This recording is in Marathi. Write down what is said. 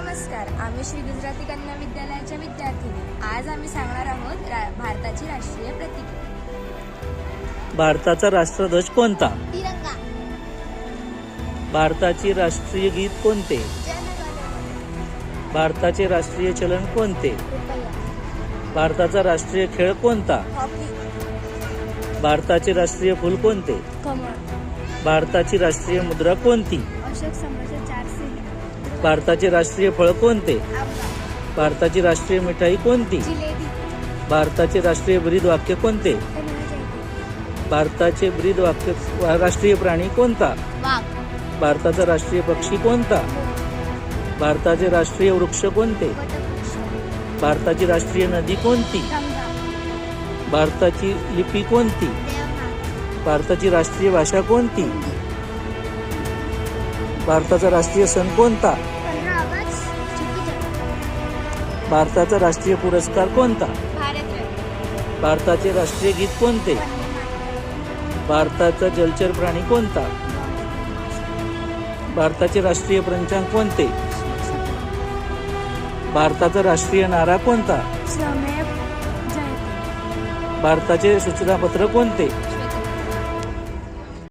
नमस्कार, आम्ही श्री गुजराती कन्या विद्यालयाच्या विद्यार्थिनी. आज आम्ही सांगणार आहोत भारताची राष्ट्रीय प्रतीके. भारताचा राष्ट्रध्वज कोणता? तिरंगा. भारताचे राष्ट्रीय गीत कोणते? जनगणमन. भारताचे राष्ट्रीय चलन कोणते? रुपया. भारताचा राष्ट्रीय खेळ कोणता? हॉकी. भारताचे राष्ट्रीय फूल कोणते? कमळ. भारताची राष्ट्रीय मुद्रा कोणती? अशोक स्तंभाचे 4 सिंह. भारताचे राष्ट्रीय फळ कोणते? आंबा. भारताची राष्ट्रीय मिठाई कोणती? जिलेबी. भारताचे राष्ट्रीय ब्रीद वाक्य कोणते? धन्यवाद. भारताचे ब्रीद वाक्य राष्ट्रीय प्राणी कोणता? वाघ. भारताचा राष्ट्रीय पक्षी कोणता? भारताचे राष्ट्रीय वृक्ष कोणते? वटवृक्ष. भारताची राष्ट्रीय नदी कोणती? गंगा. भारताची लिपी कोणती? देवनागरी. भारताची राष्ट्रीय भाषा कोणती? हिंदी. भारताचा राष्ट्रीय सण कोणता? 15 ऑगस्ट. 26 जानेवारी. भारताचा राष्ट्रीय पुरस्कार कोणता? भारतरत्न. भारताचे राष्ट्रीय गीत कोणते? वंदे मातरम. भारताचा जलचर प्राणी कोणता? भारताचे राष्ट्रीय पंचांग कोणते? भारताचा राष्ट्रीय नारा कोणता? स्वमेव जयते. भारताचे सूचनापत्र कोणते?